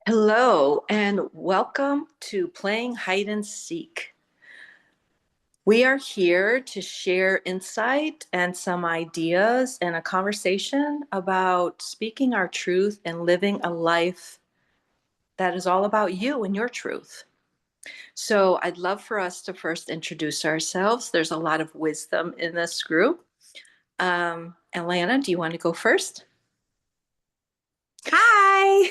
Hello, and welcome to Playing Hide and Seek. We are here to share insight and some ideas and a conversation about speaking our truth and living a life that is all about you and your truth. So, I'd love for us to first introduce ourselves. There's a lot of wisdom in this group. Alana, do you want to go first? Hi,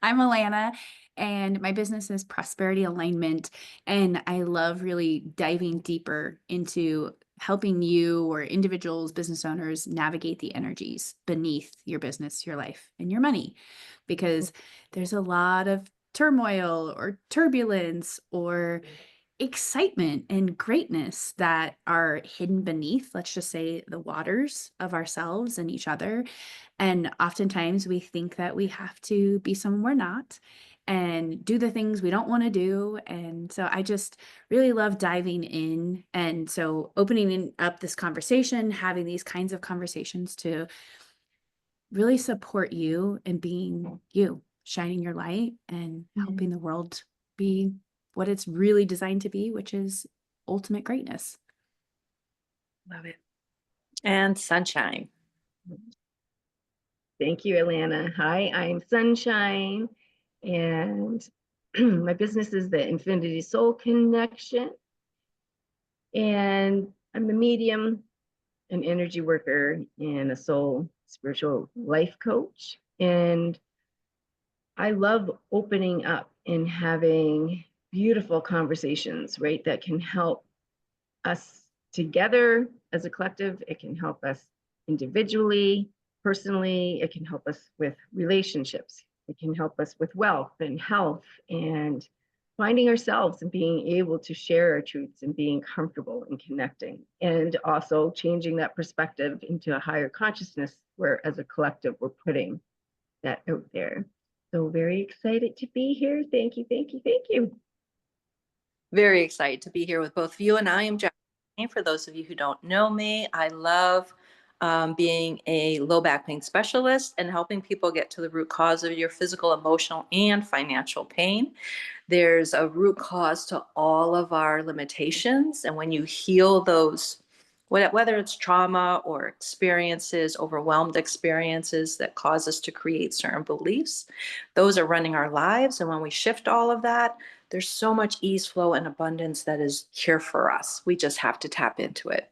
I'm Alana, and my business is Prosperity Alignment. And I love really diving deeper into helping you or individuals, business owners navigate the energies beneath your business, your life, and your money. Because there's a lot of turmoil or turbulence or excitement and greatness that are hidden beneath, let's just say, the waters of ourselves and each other. And oftentimes we think that we have to be someone we're not and do the things we don't want to do. And so I just really love diving in. And so up this conversation, having these kinds of conversations to really support you and being you, shining your light and helping the world be what it's really designed to be, which is ultimate greatness. Love it. And Sunshine. Thank you, Alana. Hi, I'm Sunshine, and my business is the Infinity Soul Connection. And I'm a medium, an energy worker, and a soul spiritual life coach. And I love opening up and having beautiful conversations, right? That can help us together as a collective. It can help us individually, personally. It can help us with relationships. It can help us with wealth and health and finding ourselves and being able to share our truths and being comfortable and connecting, and also changing that perspective into a higher consciousness where as a collective we're putting that out there. So very excited to be here. Thank you, thank you, thank you. Very excited to be here with both of you. And I am Jacqueline. For those of you who don't know me, I love being a low back pain specialist and helping people get to the root cause of your physical, emotional, and financial pain. There's a root cause to all of our limitations. And when you heal those, whether it's trauma or experiences, overwhelmed experiences that cause us to create certain beliefs, those are running our lives. And when we shift all of that, there's so much ease, flow, and abundance that is here for us. We just have to tap into it.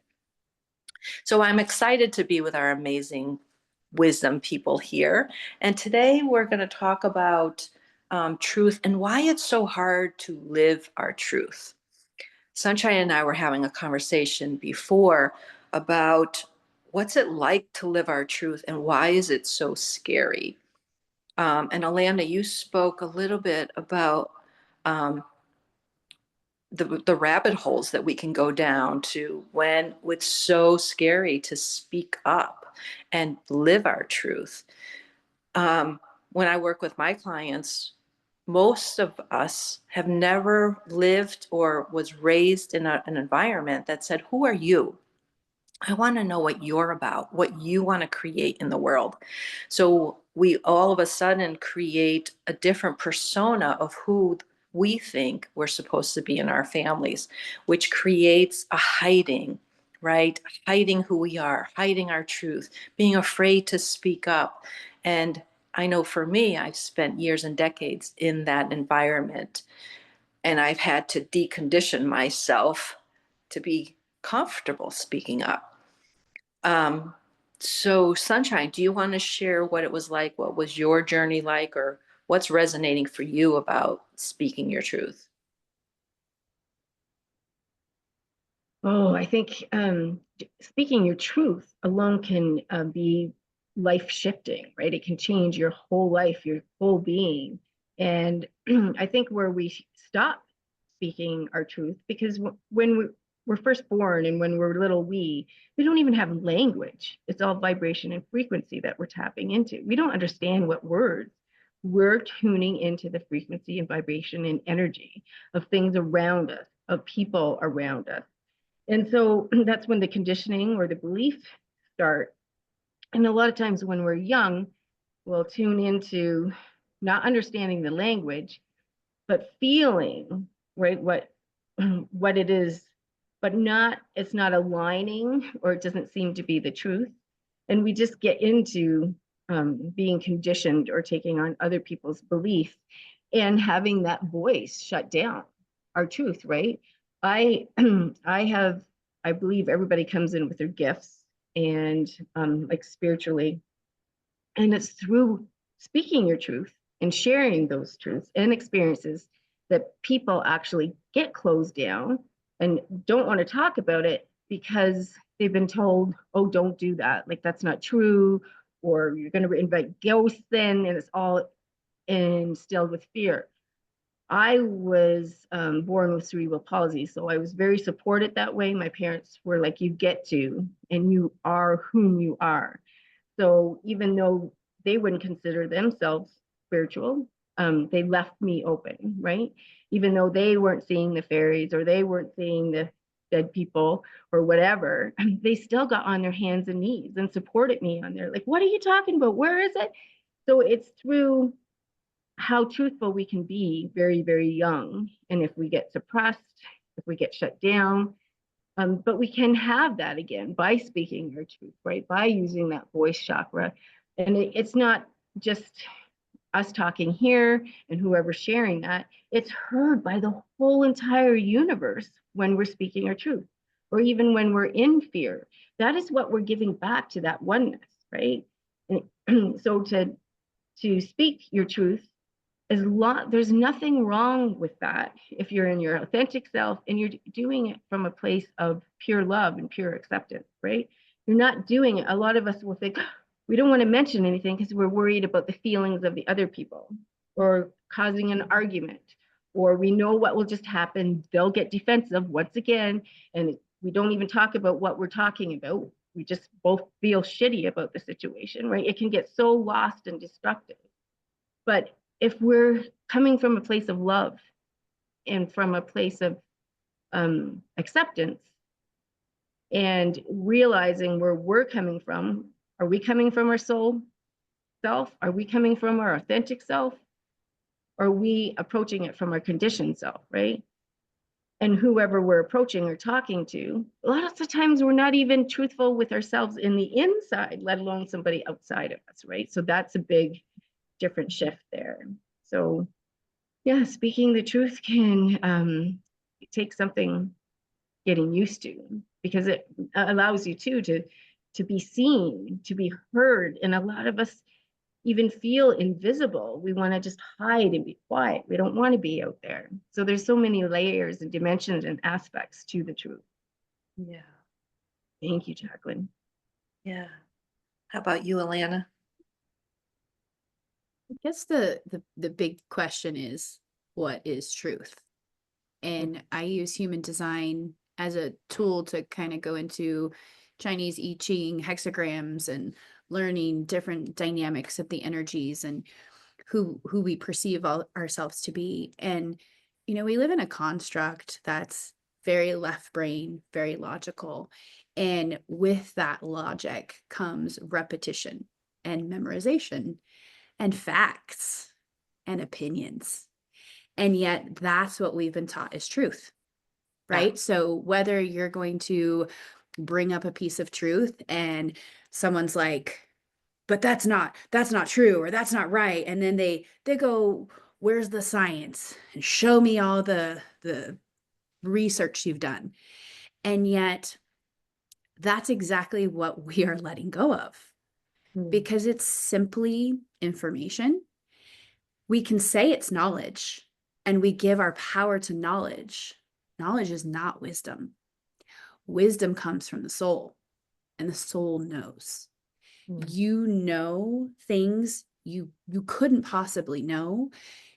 So I'm excited to be with our amazing wisdom people here. And today we're going to talk about truth and why it's so hard to live our truth. Sunshine and I were having a conversation before about what's it like to live our truth and why is it so scary. And Alana, you spoke a little bit about um, the rabbit holes that we can go down to when it's so scary to speak up and live our truth. When I work with my clients, most of us have never lived or was raised in an environment that said, who are you? I want to know what you're about, what you want to create in the world. So we all of a sudden create a different persona of who we think we're supposed to be in our families, which creates a hiding, right? Hiding who we are, hiding our truth, being afraid to speak up. And I know for me, I've spent years and decades in that environment, and I've had to decondition myself to be comfortable speaking up. um, so Sunshine, do you want to share what it was like? What was your journey like, or what's resonating for you about speaking your truth? Oh, I think speaking your truth alone can be life shifting, right? It can change your whole life, your whole being. And I think where we stop speaking our truth, because when we're first born and when we're little, we don't even have language. It's all vibration and frequency that we're tapping into. We don't understand what words. We're tuning into the frequency and vibration and energy of things around us, of people around us. And so that's when the conditioning or the belief start. And a lot of times when we're young, will tune into not understanding the language, but feeling, right, what it is, but it's not aligning, or it doesn't seem to be the truth. And we just get into being conditioned or taking on other people's belief and having that voice shut down our truth, right? I I believe everybody comes in with their gifts and like spiritually, and it's through speaking your truth and sharing those truths and experiences that people actually get closed down and don't want to talk about it because they've been told, oh, don't do that. Like, that's not true. Or you're going to invite ghosts in, and it's all instilled with fear. I was born with cerebral palsy, so I was very supported that way. My parents were like, you get to, and you are whom you are. So even though they wouldn't consider themselves spiritual, they left me open, right? Even though they weren't seeing the fairies or they weren't seeing the dead people or whatever, they still got on their hands and knees and supported me on there. Like, what are you talking about? Where is it? So it's through how truthful we can be very, very young. And if we get suppressed, if we get shut down, but we can have that again by speaking our truth, right? By using that voice chakra. And it's not just us talking here and whoever's sharing that, it's heard by the whole entire universe when we're speaking our truth, or even when we're in fear. That is what we're giving back to that oneness, right? And so to speak your truth, there's nothing wrong with that if you're in your authentic self and you're doing it from a place of pure love and pure acceptance, right? You're not doing it. A lot of us will think, we don't want to mention anything because we're worried about the feelings of the other people or causing an argument, or we know what will just happen. They'll get defensive once again, and we don't even talk about what we're talking about. We just both feel shitty about the situation, right? It can get so lost and destructive. But if we're coming from a place of love and from a place of acceptance and realizing where we're coming from, are we coming from our soul self? Are we coming from our authentic self? Or are we approaching it from our conditioned self, right? And whoever we're approaching or talking to, a lot of the times we're not even truthful with ourselves in the inside, let alone somebody outside of us, right? So that's a big different shift there. So yeah, speaking the truth can take something getting used to, because it allows you to be seen, to be heard. And a lot of us even feel invisible. We want to just hide and be quiet. We don't want to be out there. So there's so many layers and dimensions and aspects to the truth. Yeah. Thank you, Jacqueline. Yeah. How about you, Alana? I guess the big question is, what is truth? And I use human design as a tool to kind of go into Chinese I Ching hexagrams and learning different dynamics of the energies and who we perceive ourselves to be. And we live in a construct that's very left brain, very logical. And with that logic comes repetition and memorization and facts and opinions. And yet that's what we've been taught is truth, right? Yeah. So whether you're going to bring up a piece of truth and someone's like, but that's not true, or that's not right. And then they go, where's the science? And show me all the research you've done. And yet that's exactly what we are letting go of, because it's simply information. We can say it's knowledge, and we give our power to knowledge. Knowledge is not wisdom. Wisdom comes from the soul, and the soul knows. You know things you couldn't possibly know.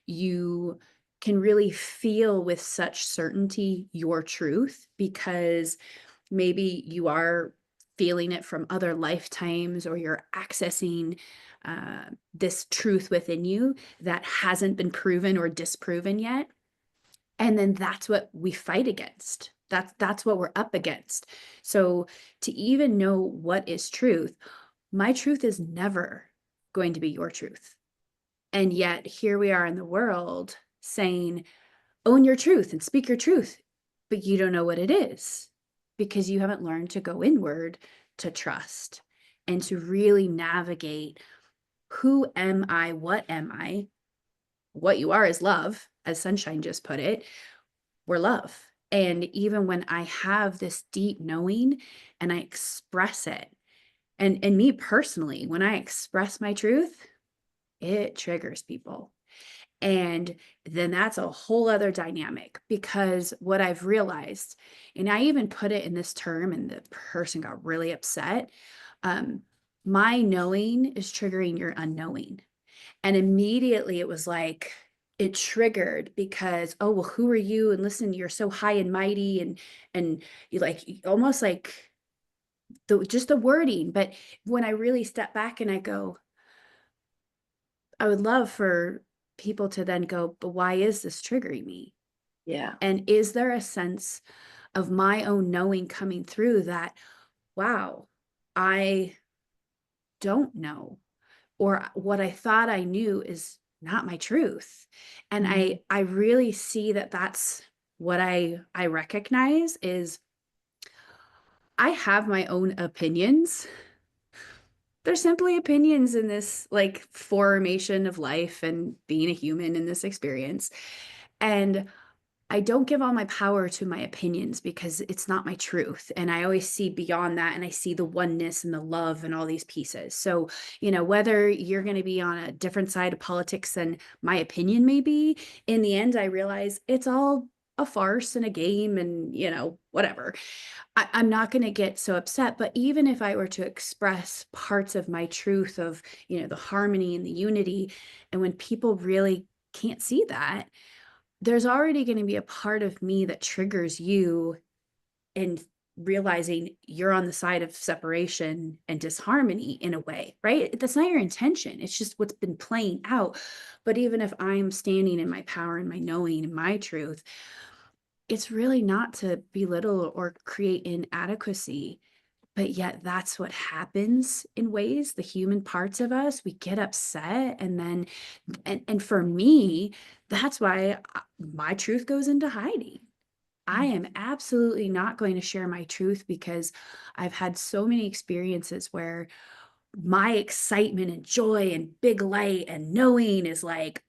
You can really feel with such certainty your truth, because maybe you are feeling it from other lifetimes, or you're accessing this truth within you that hasn't been proven or disproven yet. And then that's what we fight against. That's what we're up against. So to even know what is truth, my truth is never going to be your truth. And yet here we are in the world saying, own your truth and speak your truth, but you don't know what it is because you haven't learned to go inward to trust and to really navigate who am I, what am I? What you are is love, as Sunshine just put it. We're love. And even when I have this deep knowing and I express it, and me personally, when I express my truth, it triggers people. And then that's a whole other dynamic, because what I've realized, and I even put it in this term and the person got really upset. My knowing is triggering your unknowing. And immediately it was like, it triggered because, oh, well, who are you? And listen, you're so high and mighty, and you like almost like just the wording. But when I really step back and I go, I would love for people to then go, but why is this triggering me? Yeah. And is there a sense of my own knowing coming through that, wow, I don't know, or what I thought I knew is not my truth. And I really see that that's what I recognize is I have my own opinions. They're simply opinions in this like formation of life and being a human in this experience. And I don't give all my power to my opinions because it's not my truth. And I always see beyond that, and I see the oneness and the love and all these pieces. So, whether you're going to be on a different side of politics than my opinion may be, in the end, I realize it's all a farce and a game and, whatever. I'm not going to get so upset. But even if I were to express parts of my truth of, the harmony and the unity, and when people really can't see that, there's already going to be a part of me that triggers you in realizing you're on the side of separation and disharmony in a way, right? That's not your intention. It's just what's been playing out. But even if I'm standing in my power and my knowing and my truth, it's really not to belittle or create inadequacy. But yet that's what happens in ways, the human parts of us, we get upset. And then, and for me, that's why my truth goes into hiding. I am absolutely not going to share my truth because I've had so many experiences where my excitement and joy and big light and knowing is like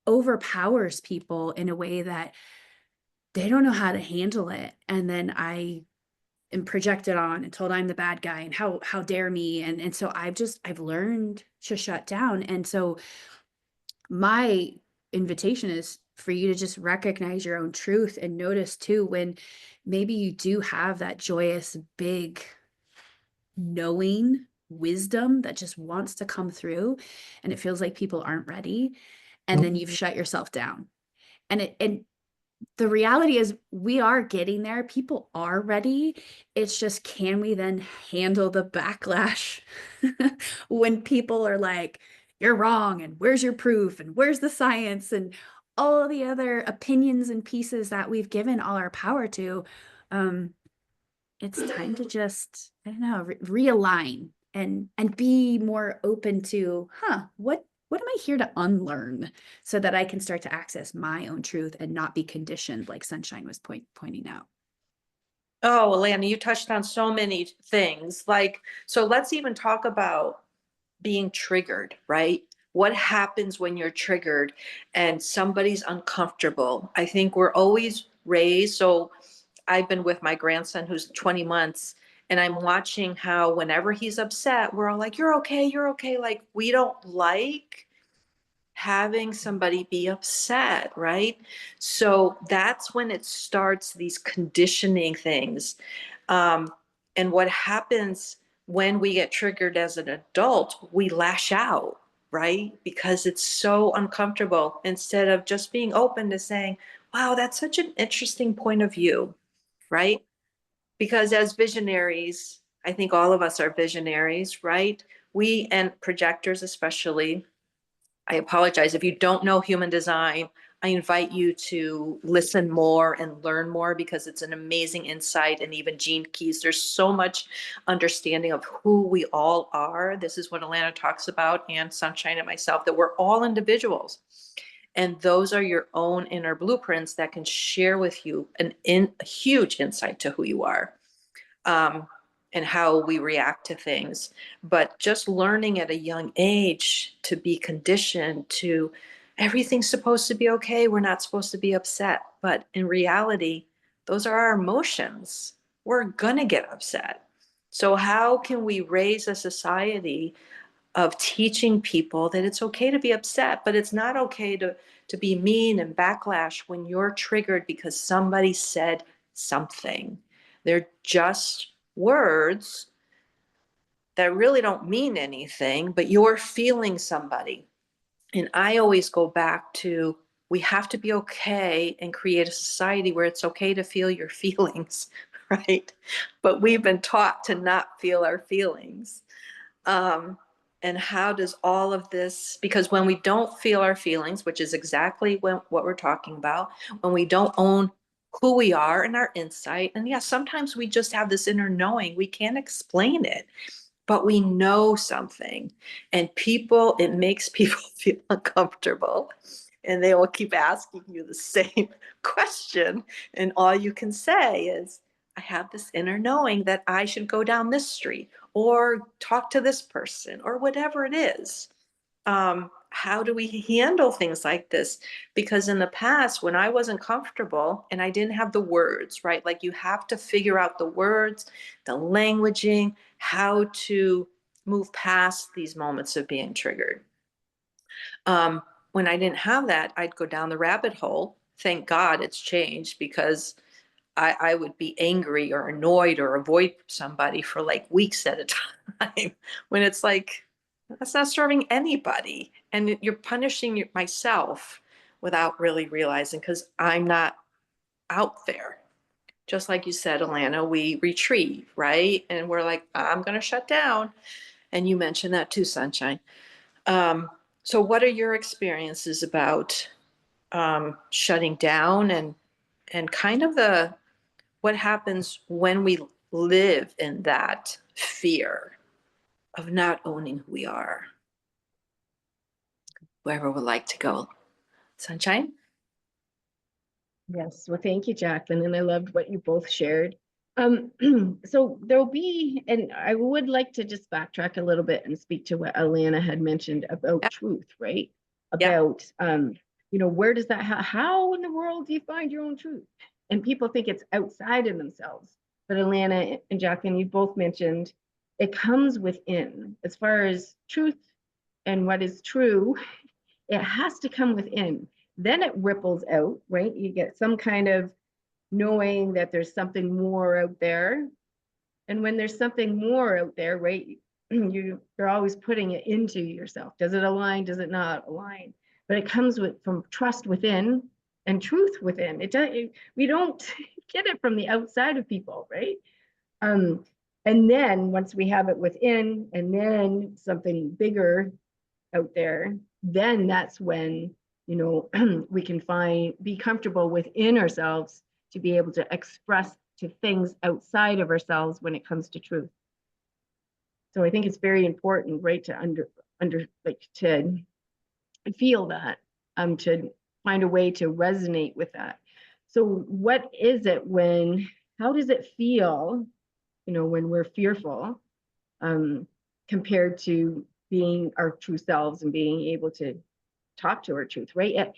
overpowers people in a way that they don't know how to handle it. And then I am projected on and told I'm the bad guy and how dare me. And so I've learned to shut down. And so my invitation is for you to just recognize your own truth and notice too, when maybe you do have that joyous, big knowing wisdom that just wants to come through and it feels like people aren't ready. And then you've shut yourself down. And the reality is we are getting there. People are ready. It's just, can we then handle the backlash when people are like, you're wrong, and where's your proof, and where's the science, and all the other opinions and pieces that we've given all our power to. It's time to just, I don't know, realign and be more open to, what am I here to unlearn so that I can start to access my own truth and not be conditioned, like Sunshine was pointing out. Oh, Alana, you touched on so many things. So let's even talk about being triggered, right? What happens when you're triggered and somebody's uncomfortable? I think we're always raised. So I've been with my grandson who's 20 months, and I'm watching how whenever he's upset, we're all like, you're okay, you're okay. Like, we don't like having somebody be upset, right? So that's when it starts, these conditioning things. And what happens when we get triggered as an adult, we lash out, right? Because it's so uncomfortable, instead of just being open to saying, wow, that's such an interesting point of view, right? Because as visionaries, I think all of us are visionaries, right? And projectors especially. I apologize if you don't know human design. I invite you to listen more and learn more because it's an amazing insight. And even Gene Keys, there's so much understanding of who we all are. This is what Alana talks about, and Sunshine and myself, that we're all individuals. And those are your own inner blueprints that can share with you a huge insight to who you are. And how we react to things. But just learning at a young age to be conditioned to everything's supposed to be okay. We're not supposed to be upset. But in reality, those are our emotions. We're going to get upset. So, how can we raise a society of teaching people that it's okay to be upset, but it's not okay to be mean and backlash when you're triggered because somebody said something? They're just words that really don't mean anything, but you're feeling somebody. And I always go back to, we have to be okay and create a society where it's okay to feel your feelings, right? But we've been taught to not feel our feelings. And how does all of this, because when we don't feel our feelings, which is exactly what we're talking about, when we don't own who we are and our insight, and yes, sometimes we just have this inner knowing, we can't explain it, but we know something. And it makes people feel uncomfortable. And they will keep asking you the same question. And all you can say is, I have this inner knowing that I should go down this street or talk to this person or whatever it is. How do we handle things like this? Because in the past, when I wasn't comfortable and I didn't have the words, right? Like you have to figure out the words, the languaging, how to move past these moments of being triggered. When I didn't have that, I'd go down the rabbit hole. Thank God it's changed, because I would be angry or annoyed or avoid somebody for like weeks at a time when it's like, that's not serving anybody. And you're punishing myself without really realizing, because I'm not out there. Just like you said, Alana, we retrieve, right? And we're like, I'm going to shut down. And you mentioned that too, Sunshine. So what are your experiences about shutting down and kind of what happens when we live in that fear of not owning who we are? Whoever would like to go. Sunshine? Yes, well, thank you, Jacqueline, and I loved what you both shared. So there'll be, and I would like to just backtrack a little bit and speak to what Alana had mentioned about Yep. truth, right? Yep. About, where does that, how in the world do you find your own truth? And people think it's outside of themselves. But Alana and Jacqueline, you both mentioned it comes within. As far as truth and what is true, it has to come within. Then it ripples out, right? You get some kind of knowing that there's something more out there. And when there's something more out there, right, you're always putting it into yourself. Does it align? Does it not align? But it comes from trust within and truth within. We don't get it from the outside of people, right? And then once we have it within, and then something bigger out there, then that's when we can be comfortable within ourselves to be able to express to things outside of ourselves when it comes to truth. So I think it's very important, right, to to feel that, to find a way to resonate with that. So what is it how does it feel, when we're fearful, compared to being our true selves and being able to talk to our truth, right?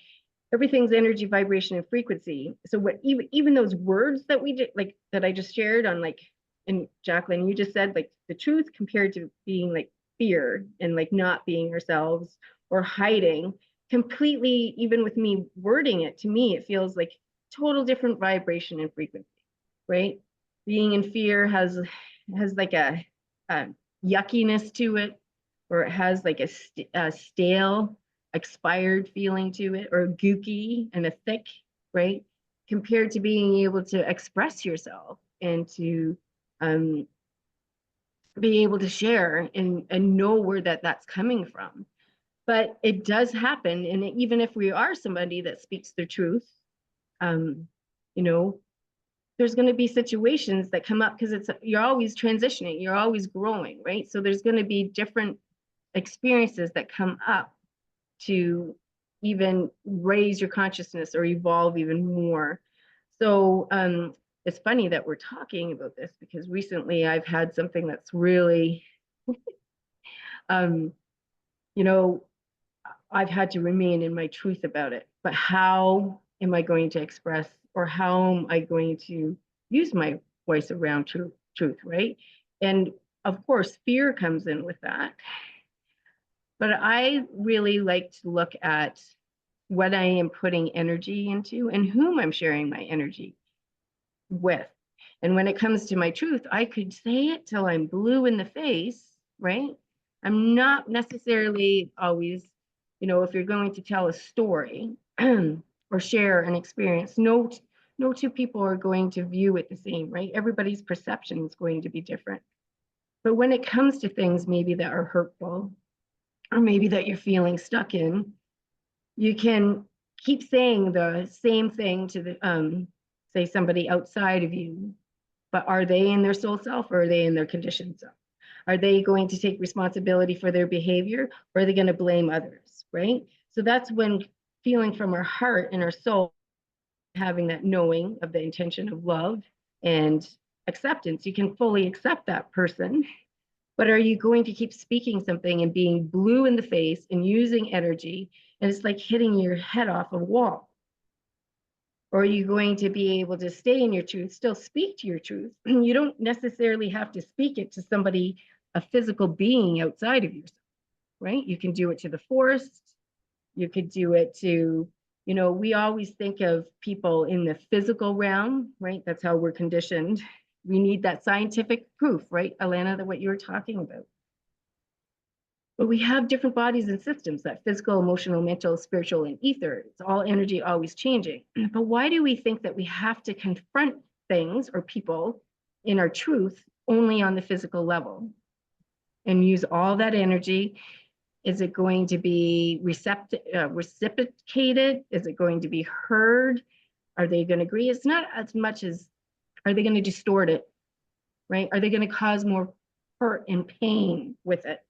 Everything's energy, vibration, and frequency. So what even those words that we did, like that I just shared on, like, and Jacqueline, you just said, like, the truth compared to being like fear and like not being ourselves or hiding completely. Even with me wording it, to me, it feels like total different vibration and frequency, right? Being in fear has like a yuckiness to it, or it has like a stale, expired feeling to it, or gooky and a thick, right? Compared to being able to express yourself and to be able to share and know where that's coming from. But it does happen. And even if we are somebody that speaks the truth, you know, there's going to be situations that come up because you're always transitioning, you're always growing, right? So there's going to be different experiences that come up to even raise your consciousness or evolve even more. So it's funny that we're talking about this because recently I've had something that's really, you know, I've had to remain in my truth about it. But how am I going to express, or how am I going to use my voice around truth, right? And of course, fear comes in with that. But I really like to look at what I am putting energy into and whom I'm sharing my energy with. And when it comes to my truth, I could say it till I'm blue in the face, right? I'm not necessarily always, you know, if you're going to tell a story or share an experience, no two people are going to view it the same, right? Everybody's perception is going to be different. But when it comes to things maybe that are hurtful, or maybe that you're feeling stuck in, you can keep saying the same thing to the say somebody outside of you, but are they in their soul self, or are they in their conditioned self? Are they going to take responsibility for their behavior, or are they going to blame others, right? So that's when feeling from our heart and our soul, having that knowing of the intention of love and acceptance, you can fully accept that person. But are you going to keep speaking something and being blue in the face and using energy, and it's like hitting your head off a wall? Or are you going to be able to stay in your truth, still speak to your truth? You don't necessarily have to speak it to somebody, a physical being outside of yourself, right? You can do it to the forest. You could do it to, you know, we always think of people in the physical realm, right? That's how we're conditioned. We need that scientific proof, right, Alana, that what you were talking about. But we have different bodies and systems, that physical, emotional, mental, spiritual, and ether. It's all energy, always changing. But why do we think that we have to confront things or people in our truth only on the physical level and use all that energy? Is it going to be reciprocated? Is it going to be heard? Are they going to agree? It's not as much as, are they going to distort it, right? Are they going to cause more hurt and pain with it?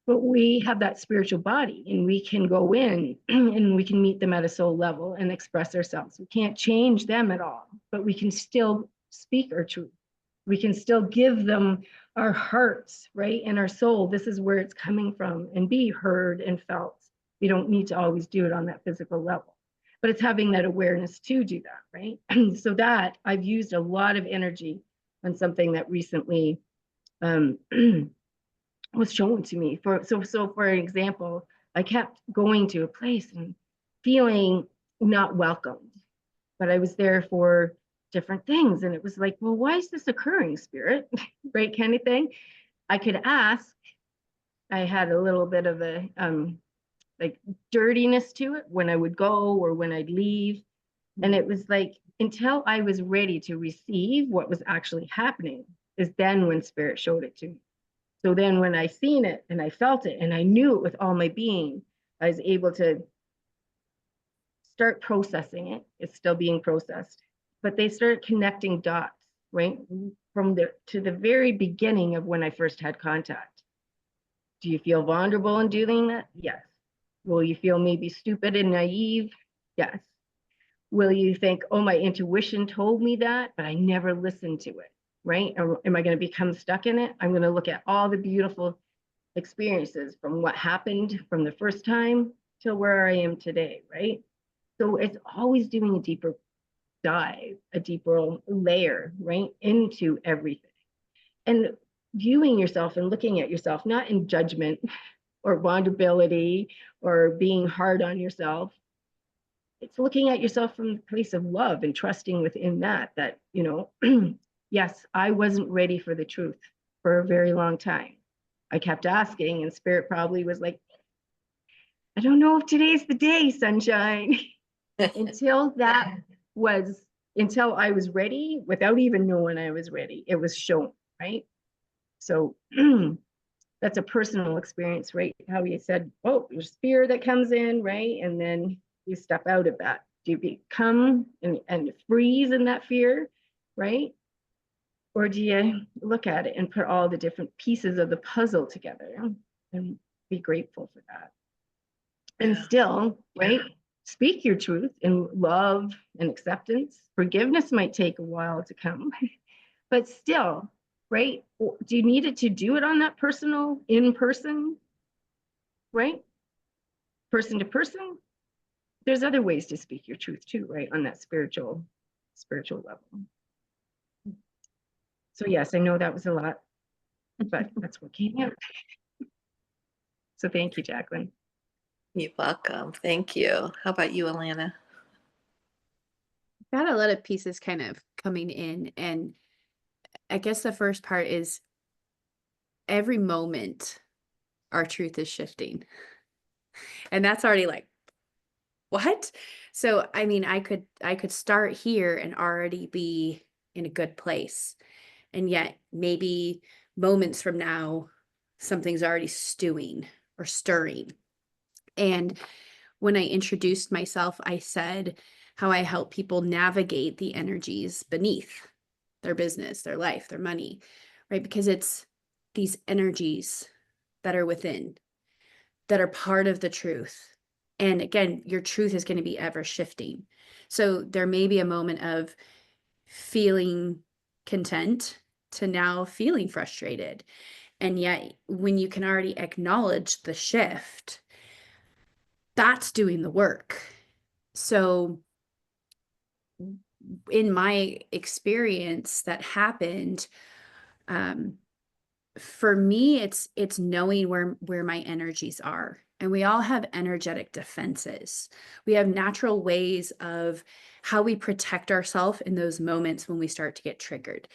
But we have that spiritual body, and we can go in and we can meet them at a soul level and express ourselves. We can't change them at all, but we can still speak our truth. We can still give them our hearts, right? And our soul. This is where it's coming from, and be heard and felt. We don't need to always do it on that physical level, but it's having that awareness to do that, right? So that I've used a lot of energy on something that recently was shown to me. So for example, I kept going to a place and feeling not welcomed, but I was there for different things, and it was like, well, why is this occurring, spirit? Right, kind of thing. I could ask. I had a little bit of a like dirtiness to it when I would go or when I'd leave, and it was like, until I was ready to receive what was actually happening is then when spirit showed it to me. So then when I seen it and I felt it and I knew it with all my being, I was able to start processing it. It's still being processed, but they started connecting dots, right? From to the very beginning of when I first had contact. Do you feel vulnerable in doing that? Yes. Will you feel maybe stupid and naive? Yes. Will you think, oh, my intuition told me that, but I never listened to it? Right? Or am I going to become stuck in it? I'm going to look at all the beautiful experiences from what happened from the first time till where I am today, right? So it's always doing a deeper dive, a deeper layer, right, into everything. And viewing yourself and looking at yourself, not in judgment or vulnerability or being hard on yourself. It's looking at yourself from the place of love and trusting within that, you know, yes, I wasn't ready for the truth for a very long time. I kept asking, and spirit probably was like, I don't know if today's the day, sunshine. until I was ready, without even knowing I was ready, it was shown, right? So that's a personal experience, right? How you said, oh, there's fear that comes in, right? And then you step out of that. Do you become and freeze in that fear, right? Or do you look at it and put all the different pieces of the puzzle together and be grateful for that? And Yeah. still, right? Speak your truth in love and acceptance. Forgiveness might take a while to come, but still, right? Do you need it to do it on that personal, in person, right? Person to person? There's other ways to speak your truth too, right? On that spiritual level. So yes, I know that was a lot, but that's what came out. So thank you, Jacqueline. You're welcome. Thank you. How about you, Alana? Got a lot of pieces kind of coming in, and I guess the first part is every moment our truth is shifting. And that's already like, what? So I mean, I could start here and already be in a good place. And yet maybe moments from now, something's already stewing or stirring. And when I introduced myself, I said how I help people navigate the energies beneath their business, their life, their money, right? Because it's these energies that are within, that are part of the truth. And again, your truth is going to be ever shifting. So there may be a moment of feeling content to now feeling frustrated. And yet, when you can already acknowledge the shift, that's doing the work. So, in my experience, that happened. For me, it's knowing where my energies are. And we all have energetic defenses. We have natural ways of how we protect ourselves in those moments when we start to get triggered.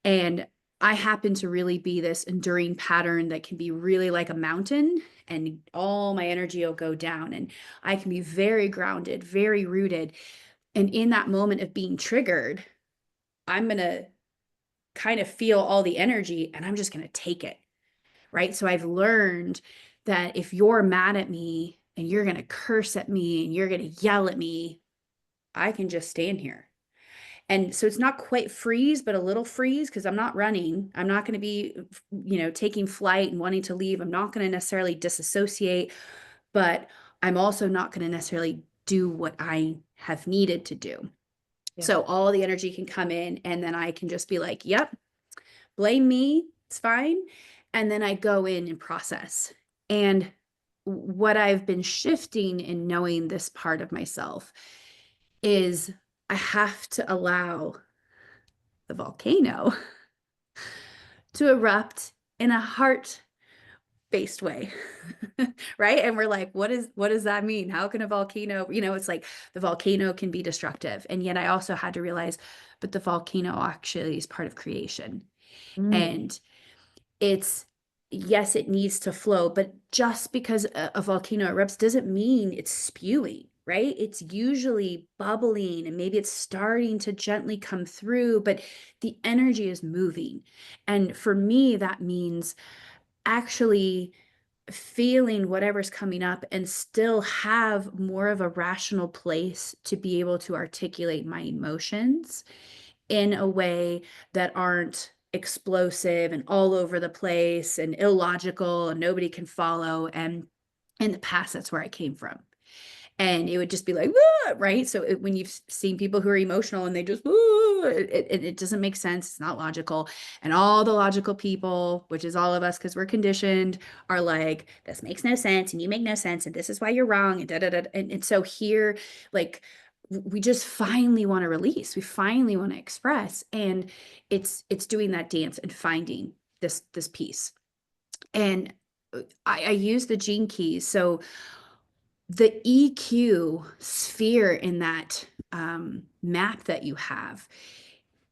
And I happen to really be this enduring pattern that can be really like a mountain, and all my energy will go down, and I can be very grounded, very rooted. And in that moment of being triggered, I'm going to kind of feel all the energy and I'm just going to take it. Right. So I've learned that if you're mad at me and you're going to curse at me and you're going to yell at me, I can just stand here. And so it's not quite freeze, but a little freeze, because I'm not running. I'm not going to be, taking flight and wanting to leave. I'm not going to necessarily disassociate, but I'm also not going to necessarily do what I have needed to do. Yeah. So all the energy can come in, and then I can just be like, yep, blame me. It's fine. And then I go in and process. And what I've been shifting in knowing this part of myself is I have to allow the volcano to erupt in a heart-based way. Right? And we're like, what does that mean? How can a volcano, it's like the volcano can be destructive. And yet I also had to realize, but the volcano actually is part of creation. And yes, it needs to flow, but just because a volcano erupts doesn't mean it's spewing, right? It's usually bubbling, and maybe it's starting to gently come through, but the energy is moving. And for me, that means actually feeling whatever's coming up and still have more of a rational place to be able to articulate my emotions in a way that aren't explosive and all over the place and illogical and nobody can follow. And in the past, that's where I came from. And it would just be like, "Ah," right? So when you've seen people who are emotional and they just, it doesn't make sense. It's not logical. And all the logical people, which is all of us, because we're conditioned, are like, this makes no sense and you make no sense and this is why you're wrong and da da da. And so here, like, we just finally want to release. We finally want to express, and it's doing that dance and finding this piece. And I use the Gene Keys. So the EQ sphere in that map that you have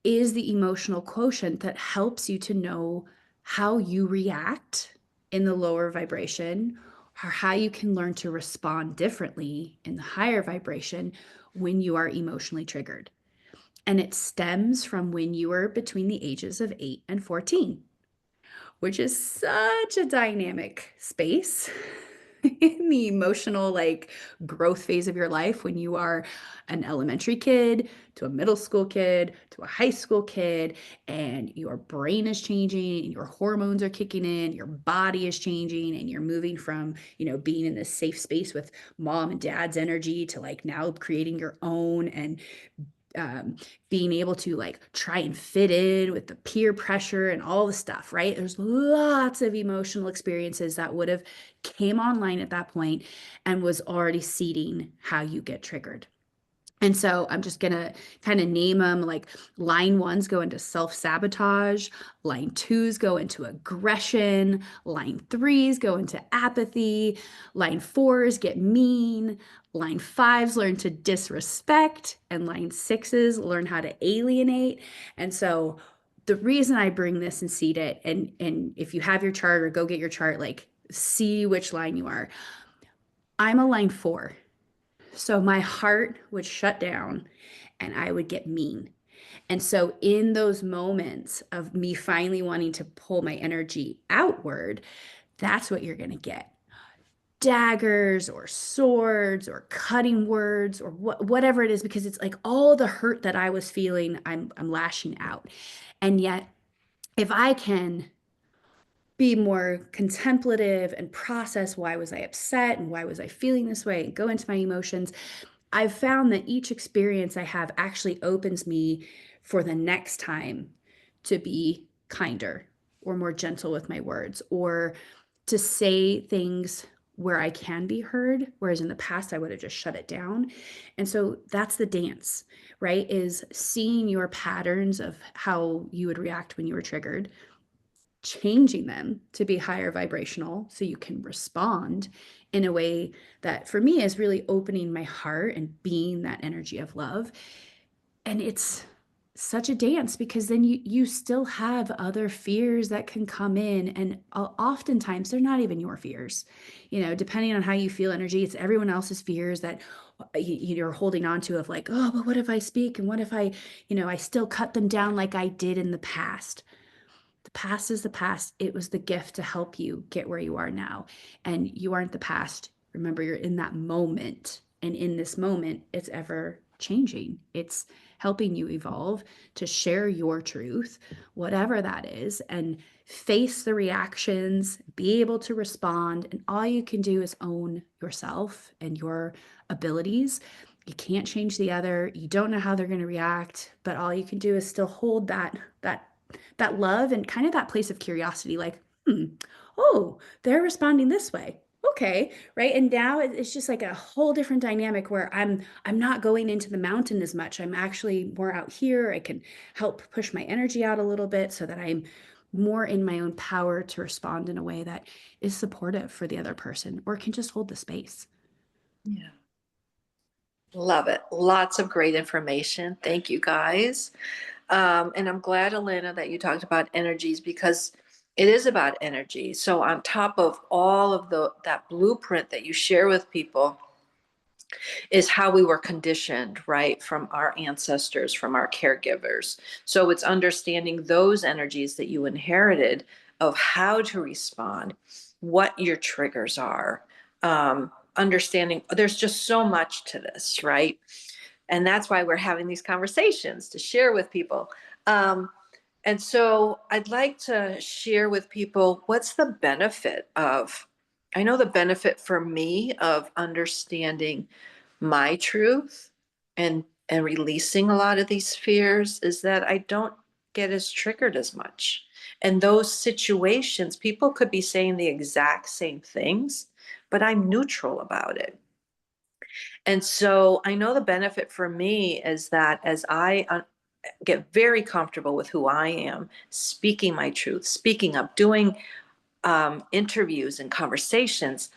is the emotional quotient that helps you to know how you react in the lower vibration, or how you can learn to respond differently in the higher vibration when you are emotionally triggered. And it stems from when you were between the ages of 8 and 14. which is such a dynamic space in the emotional like growth phase of your life when you are an elementary kid to a middle school kid to a high school kid, and your brain is changing and your hormones are kicking in, your body is changing, and you're moving from, being in this safe space with mom and dad's energy to like now creating your own, and um, being able to like try and fit in with the peer pressure and all the stuff, right? There's lots of emotional experiences that would have came online at that point and was already seeding how you get triggered. And so I'm just going to kind of name them. Like line ones go into self-sabotage, line twos go into aggression, line threes go into apathy, line fours get mean, line fives learn to disrespect, and line sixes learn how to alienate. And so the reason I bring this and seed it, and if you have your chart or go get your chart, like see which line you are. I'm a line four. So my heart would shut down and I would get mean. And so, in those moments of me finally wanting to pull my energy outward, that's what you're going to get: daggers or swords or cutting words or whatever it is, because it's like all the hurt that I was feeling, I'm lashing out. And yet, if I can be more contemplative and process why was I upset and why was I feeling this way and go into my emotions, I've found that each experience I have actually opens me for the next time to be kinder or more gentle with my words, or to say things where I can be heard, whereas in the past I would have just shut it down. And so that's the dance, right? Is seeing your patterns of how you would react when you were triggered, changing them to be higher vibrational so you can respond in a way that for me is really opening my heart and being that energy of love. And it's such a dance, because then you still have other fears that can come in, and oftentimes they're not even your fears. Depending on how you feel energy, it's everyone else's fears that you're holding on to, of like, oh, but what if I speak, and what if I still cut them down like I did in the past. The past is the past. It was the gift to help you get where you are now. And you aren't the past. Remember, you're in that moment. And in this moment, it's ever changing. It's helping you evolve to share your truth, whatever that is, and face the reactions, be able to respond. And all you can do is own yourself and your abilities. You can't change the other. You don't know how they're going to react, but all you can do is still hold that love and kind of that place of curiosity, like, oh, they're responding this way. Okay, right? And now it's just like a whole different dynamic where I'm not going into the mountain as much. I'm actually more out here. I can help push my energy out a little bit so that I'm more in my own power to respond in a way that is supportive for the other person, or can just hold the space. Yeah. Love it. Lots of great information. Thank you, guys. And I'm glad, Elena, that you talked about energies, because it is about energy. So on top of all of that blueprint that you share with people is how we were conditioned, right? From our ancestors, from our caregivers. So it's understanding those energies that you inherited, of how to respond, what your triggers are, understanding there's just so much to this, right? And that's why we're having these conversations to share with people. And so I'd like to share with people, what's the benefit of, I know the benefit for me of understanding my truth and releasing a lot of these fears is that I don't get as triggered as much. And those situations, people could be saying the exact same things, but I'm neutral about it. And so I know the benefit for me is that as I get very comfortable with who I am, speaking my truth, speaking up, doing interviews and conversations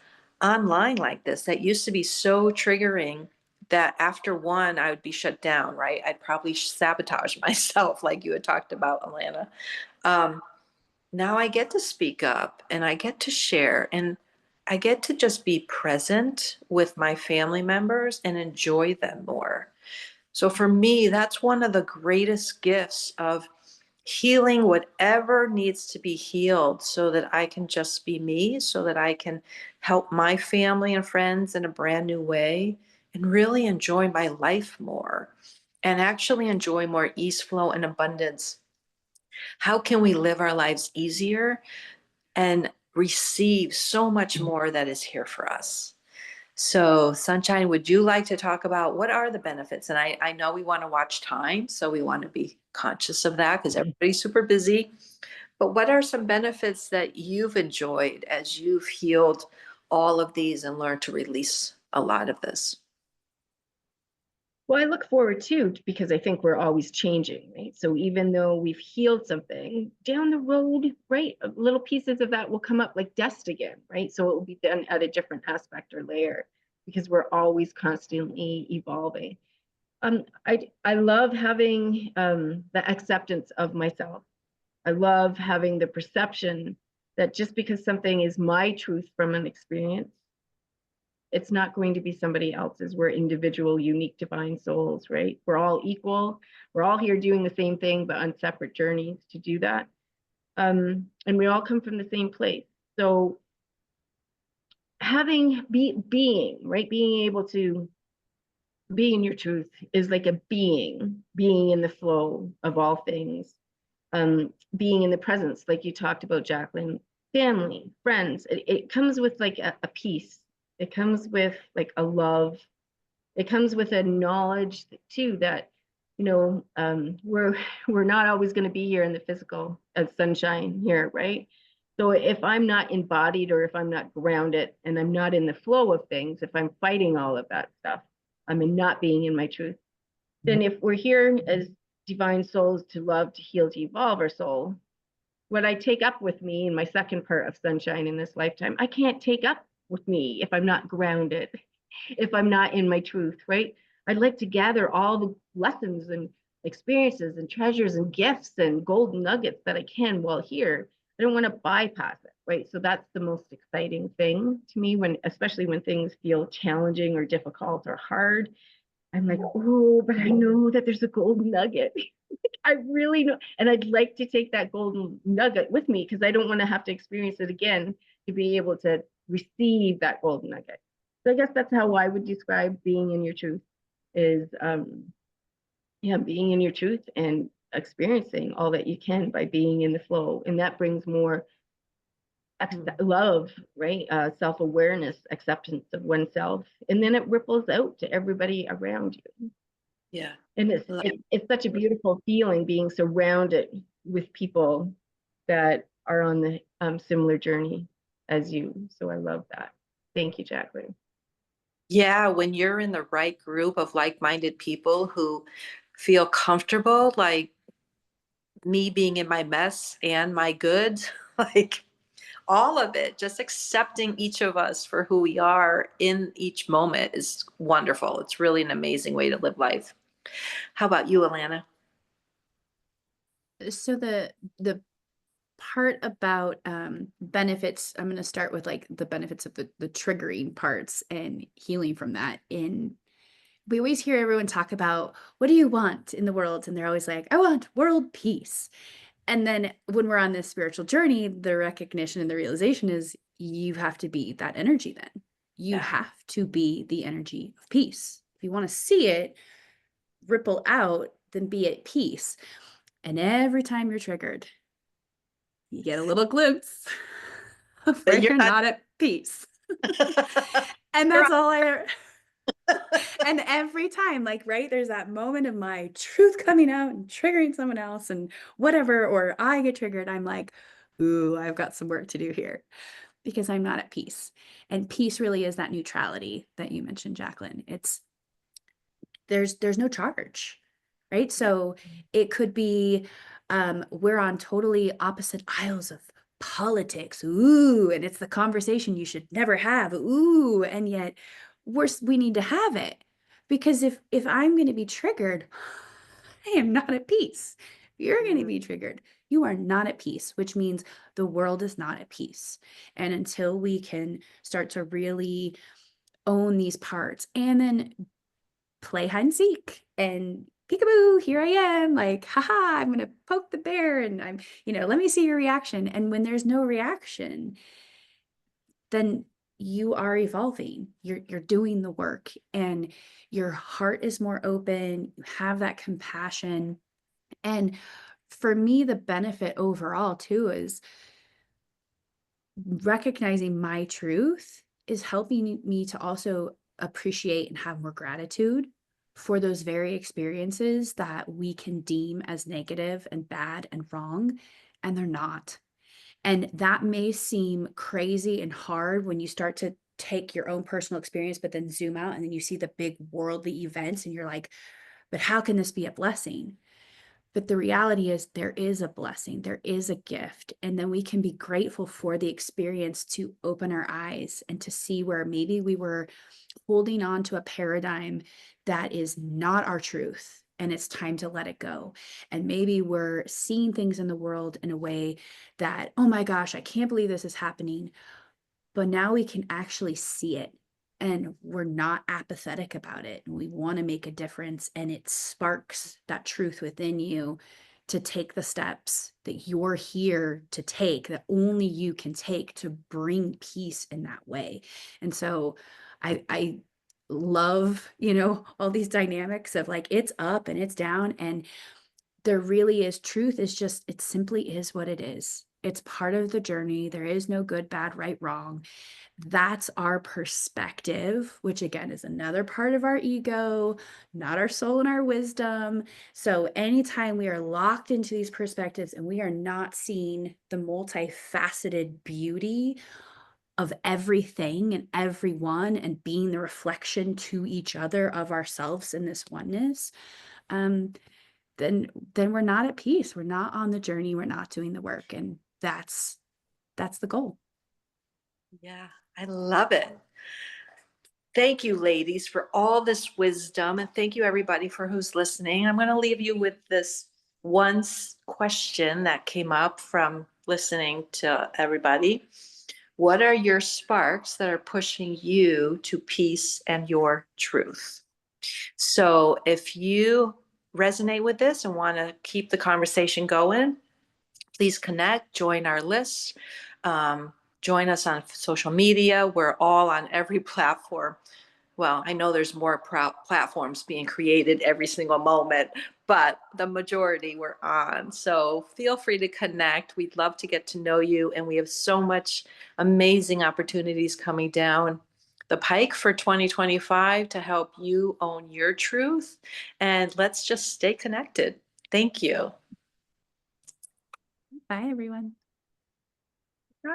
online like this, that used to be so triggering that after one, I would be shut down, right? I'd probably sabotage myself, like you had talked about, Alana. Now I get to speak up and I get to share, and I get to just be present with my family members and enjoy them more. So for me, that's one of the greatest gifts of healing whatever needs to be healed so that I can just be me, so that I can help my family and friends in a brand new way and really enjoy my life more and actually enjoy more ease, flow, and abundance. How can we live our lives easier and receive so much more that is here for us? So, Sunshine, would you like to talk about what are the benefits? And I know we want to watch time, so we want to be conscious of that because everybody's super busy. But what are some benefits that you've enjoyed as you've healed all of these and learned to release a lot of this? Well, I look forward to, because I think we're always changing, right? So even though we've healed something down the road, right, little pieces of that will come up like dust again, right? So it will be done at a different aspect or layer because we're always constantly evolving. I love having the acceptance of myself. I love having the perception that just because something is my truth from an experience, it's not going to be somebody else's. We're individual, unique, divine souls, right? We're all equal. We're all here doing the same thing, but on separate journeys to do that. And we all come from the same place. So being, right? Being able to be in your truth is like a being in the flow of all things. Being in the presence, like you talked about, Jacqueline, family, friends, it comes with like a peace. It comes with like a love. It comes with a knowledge too that, you know, we're not always going to be here in the physical as sunshine here, right? So if I'm not embodied or if I'm not grounded and I'm not in the flow of things, if I'm fighting all of that stuff, I'm in not being in my truth. Then if we're here as divine souls to love, to heal, to evolve our soul, what I take up with me in my second part of sunshine in this lifetime, I can't take up with me if I'm not grounded, if I'm not in my truth, right? I'd like to gather all the lessons and experiences and treasures and gifts and golden nuggets that I can while here. I don't want to bypass it, right? So that's the most exciting thing to me when, especially when things feel challenging or difficult or hard. I'm like, oh, but I know that there's a golden nugget. I really know. And I'd like to take that golden nugget with me because I don't want to have to experience it again to be able to receive that golden nugget. So I guess that's how I would describe being in your truth is, yeah, being in your truth and experiencing all that you can by being in the flow. And that brings more love, right? Self-awareness, acceptance of oneself. And then it ripples out to everybody around you. Yeah. And it's such a beautiful feeling being surrounded with people that are on the similar journey as you. So I love that. Thank you, Jacqueline. Yeah, when you're in the right group of like-minded people who feel comfortable, like me being in my mess and my good, like all of it, just accepting each of us for who we are in each moment is wonderful. It's really an amazing way to live life. How about you, Alana? So the part about benefits, I'm going to start with like the benefits of the triggering parts and healing from that. In we always hear everyone talk about what do you want in the world, and they're always like, I want world peace. And then when we're on this spiritual journey, the recognition and the realization is you have to be that energy. Then you Yeah. have to be the energy of peace. If you want to see it ripple out, then be at peace. And every time you're triggered, you get a little glimpse of where That you're you're not. not at peace. And You're that's all and every time, like, right, there's that moment of my truth coming out and triggering someone else and whatever, or I get triggered, I'm like, ooh, I've got some work to do here because I'm not at peace. And peace really is that neutrality that you mentioned, Jacqueline. It's there's no charge, right? So it could be we're on totally opposite aisles of politics, ooh, and it's the conversation you should never have, ooh, and yet we need to have it because if I'm going to be triggered, I am not at peace. If you're going to be triggered, you are not at peace, which means the world is not at peace. And until we can start to really own these parts and then play hide and seek and peekaboo, here I am, like, haha, I'm gonna poke the bear and I'm, let me see your reaction. And when there's no reaction, then you are evolving. You're doing the work and your heart is more open, you have that compassion. And for me, the benefit overall too is recognizing my truth is helping me to also appreciate and have more gratitude for those very experiences that we can deem as negative and bad and wrong, and they're not. And that may seem crazy and hard when you start to take your own personal experience, but then zoom out and then you see the big worldly events and you're like, but how can this be a blessing? But the reality is, there is a blessing, there is a gift. And then we can be grateful for the experience to open our eyes and to see where maybe we were holding on to a paradigm that is not our truth. And it's time to let it go. And maybe we're seeing things in the world in a way that, oh my gosh, I can't believe this is happening. But now we can actually see it and we're not apathetic about it. And we want to make a difference. And it sparks that truth within you to take the steps that you're here to take, that only you can take to bring peace in that way. And so I love, all these dynamics of like it's up and it's down. And there really is truth is just, it simply is what it is. It's part of the journey. There is no good, bad, right, wrong. That's our perspective, which again is another part of our ego, not our soul and our wisdom. So anytime we are locked into these perspectives and we are not seeing the multifaceted beauty of everything and everyone and being the reflection to each other of ourselves in this oneness, then we're not at peace. We're not on the journey. We're not doing the work. And that's the goal. Yeah, I love it. Thank you, ladies, for all this wisdom. And thank you, everybody, for who's listening. I'm going to leave you with this one question that came up from listening to everybody. What are your sparks that are pushing you to peace and your truth? So if you resonate with this and want to keep the conversation going, please connect, join our list, join us on social media. We're all on every platform. Well, I know there's more platforms being created every single moment, but the majority we're on. So feel free to connect. We'd love to get to know you. And we have so much amazing opportunities coming down the pike for 2025 to help you own your truth. And let's just stay connected. Thank you. Bye, everyone. Bye.